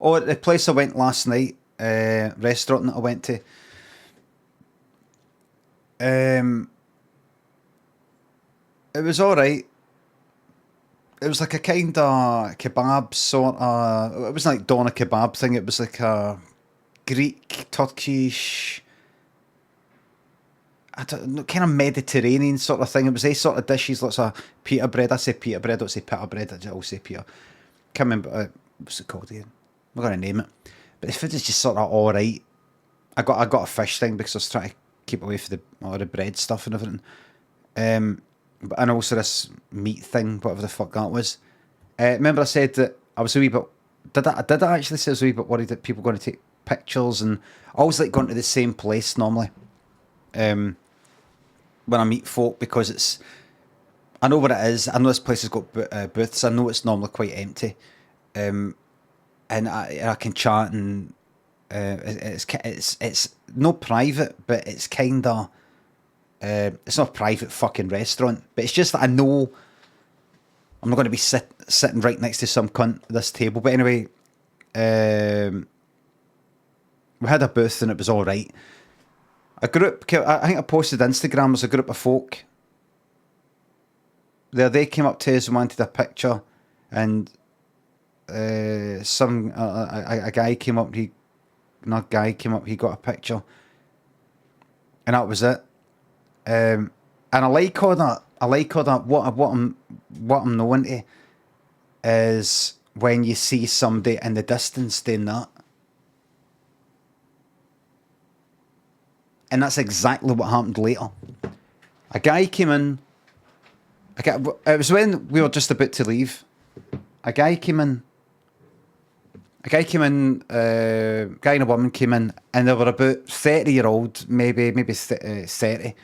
Oh, the place I went last night, restaurant that I went to, um, it was all right. It was like a kind of kebab sort of. It wasn't like doner kebab thing. It was like a Greek, Turkish, I don't know, kind of Mediterranean sort of thing. It was these sort of dishes, lots of pita bread. I say pita bread, I don't say pita bread. I'll say pita. Can't remember what's it called again. I'm not gonna name it. But the food is just sort of all right. I got a fish thing because I was trying to keep away from all the bread stuff and everything. Um, and also this meat thing, whatever the fuck that was. Remember I said that I was a wee bit. Did I actually say I was a wee bit worried that people were going to take pictures, and I always like going to the same place normally um, when I meet folk because I know what it is. I know this place has got booths. I know it's normally quite empty, um, and I can chat and it's no private, but it's kind of it's not a private fucking restaurant, but it's just that I know I'm not going to be sitting right next to some cunt at this table. But anyway, we had a booth and it was all right. A group, I think I posted Instagram, was a group of folk. They came up to us and wanted a picture, and a guy came up. He got a picture, and that was it. And I like all that. I like all that. What I'm knowing to is when you see somebody in the distance doing that. And that's exactly what happened later. A guy came in. It was when we were just about to leave. A guy came in. Guy and a woman came in, and they were about 30-year-old, maybe 30.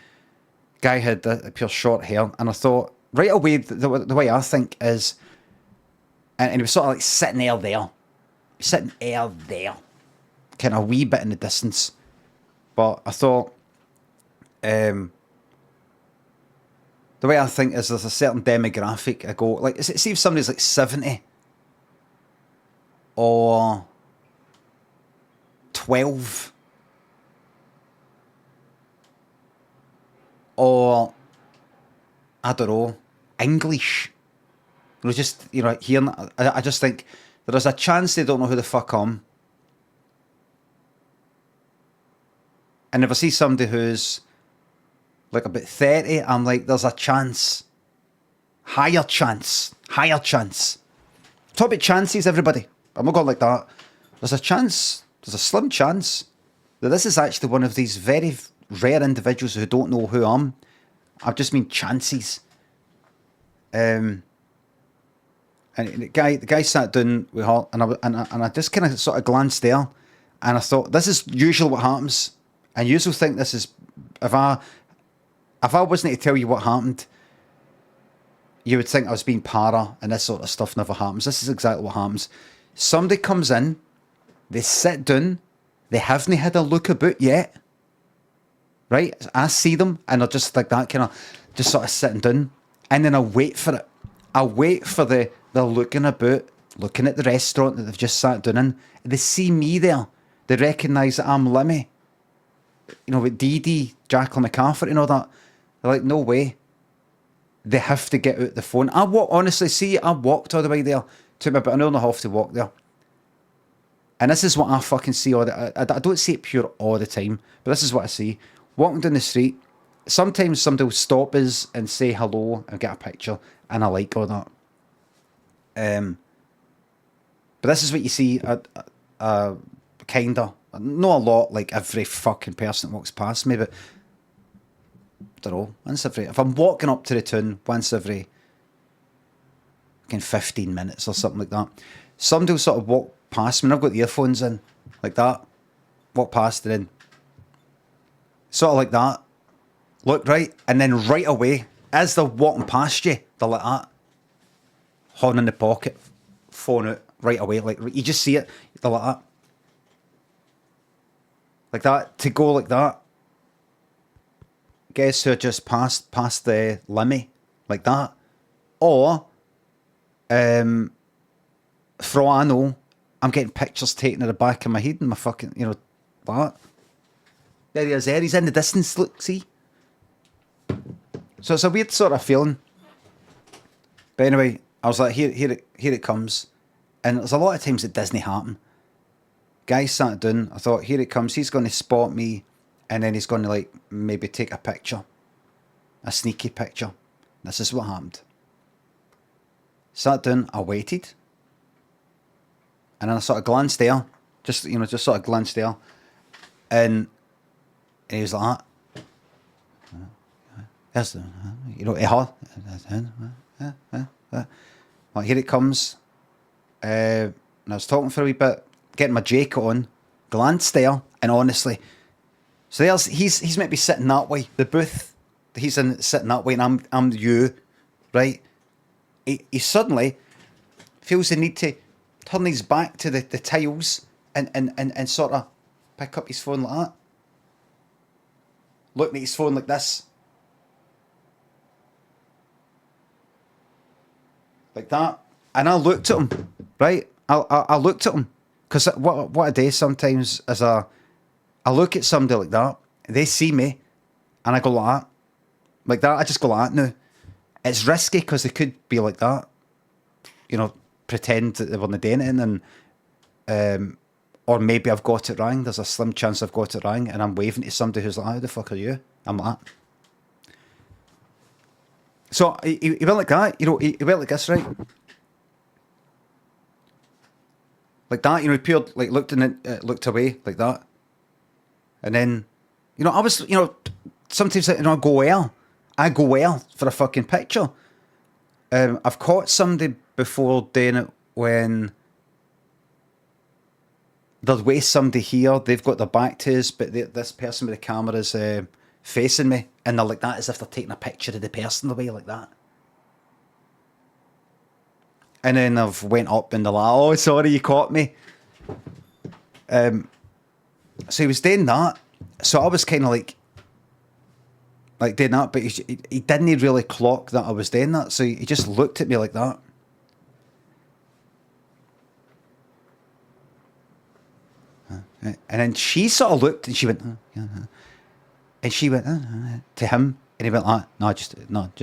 Guy had a pure short hair, and I thought right away the way I think is, and he was sort of like sitting there, kind of a wee bit in the distance. But I thought, the way I think is there's a certain demographic. I go like, see if somebody's like 70 or 12 or I don't know, English. It was just, hearing. I just think there is a chance they don't know who the fuck I am. And if I see somebody who's like about 30, I'm like, there's a chance. Higher chance. Talk about chances, everybody. I'm not going like that. There's a slim chance that this is actually one of these very rare individuals who don't know who I am. I've just mean chances. And the guy sat down with her, and I just kind of sort of glanced there, and I thought, this is usually what happens. And you will think this is, if I wasn't to tell you what happened, you would think I was being para, and this sort of stuff never happens. This is exactly what happens. Somebody comes in, they sit down, they haven't had a look about yet, right? I see them, and they're just like that, kind of just sort of sitting down, and then I wait for it. I wait for they're looking about, looking at the restaurant that they've just sat down in. They see me there. They recognise that I'm Limmy. With Dee Dee, Jacqueline McCarthy and all that. They're like, no way. They have to get out the phone. I walked all the way there. Took me about an hour and a half to walk there. And this is what I fucking see I don't see it pure all the time, but this is what I see. Walking down the street, sometimes somebody will stop us and say hello and get a picture, and I like all that. But this is what you see, kinda. Not a lot, like every fucking person that walks past me, but I don't know, if I'm walking up to the town once every fucking 15 minutes or something like that, somebody will sort of walk past me, and I've got the earphones in, like that, walk past, and then sort of like that, look right, and then right away, as they're walking past you, they're like that, horn in the pocket, phone out, right away, like, you just see it, they're like that. Like that, to go like that. Guess who just passed the Limmy, like that. Or, for all I know, I'm getting pictures taken at the back of my head and my fucking, you know, like that. There he is there. He's in the distance, look, see? So it's a weird sort of feeling. But anyway, I was like, here it comes. And there's a lot of times it doesn't happen. Guy sat down, I thought, here it comes. He's going to spot me and then he's going to like maybe take a picture. A sneaky picture. This is what happened. Sat down, I waited. And then I sort of glanced there. Just sort of glanced there. And he was like that. You know, well, here it comes. And I was talking for a wee bit, getting my jacket on, glanced there, and honestly, so there's he's maybe sitting that way. The booth he's in sitting that way, and I'm you, right? He suddenly feels the need to turn his back to the tiles and sort of pick up his phone like that. Looking at his phone like this. Like that. And I looked at him, right? I looked at him. Because what I do sometimes is I look at somebody like that, they see me, and I go like that. Like that, I just go like that now. It's risky because they could be like that. You know, pretend that they weren't doing anything, and or maybe I've got it wrong. There's a slim chance I've got it wrong, and I'm waving to somebody who's like, "How the fuck are you?" I'm like that. So he went like that, you know. He went like this, right? Like that, you know. He peered, like looked in it, looked away like that, and then, you know, I was, you know, sometimes, you know, I go well for a fucking picture. I've caught somebody before doing it when there's way somebody here, they've got their back to us, but this person with the camera is facing me, and they're like that as if they're taking a picture of the person away like that. And then I've went up and they're like, "Oh, sorry, you caught me." So he was doing that. So I was kind of like doing that, but he didn't really clock that I was doing that. So he just looked at me like that. And then she sort of looked and she went, and she went to him, and he went like, no, just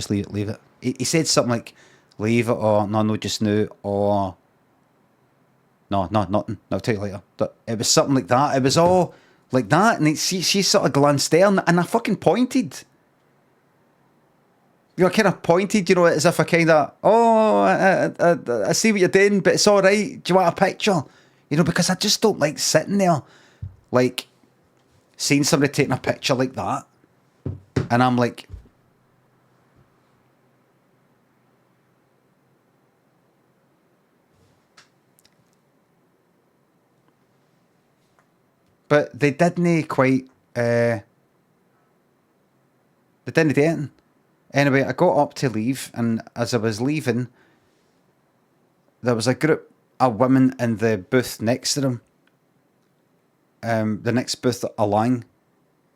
leave it. He said something like, leave it, or no, just now, or no, nothing. I'll tell you later. But it was something like that. It was all like that, and she sort of glanced there, and I fucking pointed. You know, I kind of pointed, you know, as if I kind of, I see what you're doing, but it's all right. Do you want a picture? You know, because I just don't like sitting there, like, seeing somebody taking a picture like that, and I'm like, but they didn't quite, they didn't do anything. Anyway, I got up to leave, and as I was leaving, there was a group of women in the booth next to them. The next booth along,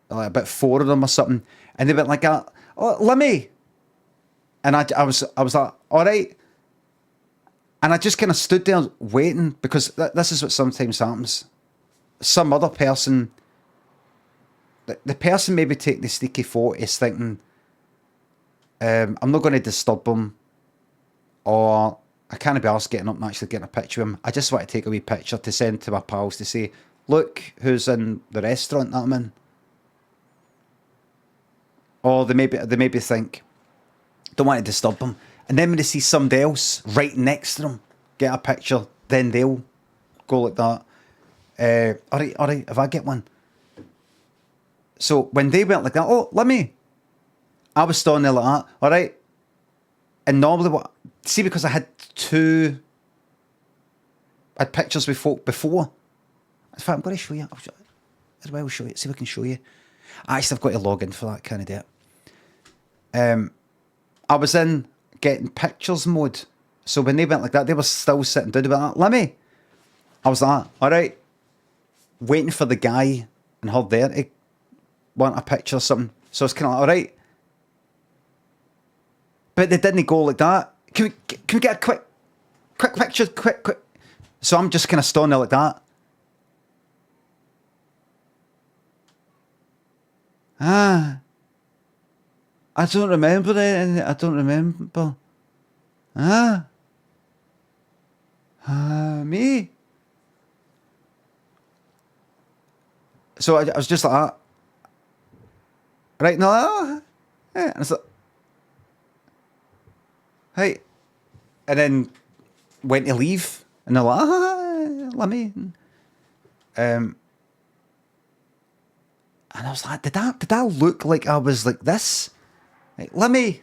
like about 4 of them or something, and they went like, "Oh, Limmy," and I was like, "All right," and I just kind of stood there waiting, because this is what sometimes happens. Some other person, the person maybe taking the sneaky photo is thinking, I'm not going to disturb him, or I can't be arsed getting up and actually getting a picture of him. I just want to take a wee picture to send to my pals to say, look who's in the restaurant that I'm in. Or they maybe think, don't want to disturb him. And then when they see somebody else right next to them get a picture, then they'll go like that. All right, if I get one. So when they went like that, oh, let me. I was standing there like that, all right. And normally, because I had pictures with folk before. In fact, I'm going to show you. I'll show you. See if I can show you. Actually, I've got to log in for that kind of day. I was in getting pictures mode. So when they went like that, they were still sitting down. They went like, let me. I was like, all right. Waiting for the guy and her there to want a picture or something. So it's kind of like, all right. But they didn't go like that. Can we get a quick picture? Quick. So I'm just kind of standing there like that. Ah, I don't remember it. I don't remember. Ah, me. So I was just like that. Right, no. Yeah. And it's like, hey. And then went to leave. And they're like, let me. And I was like, did I look like I was like this? Like, let me.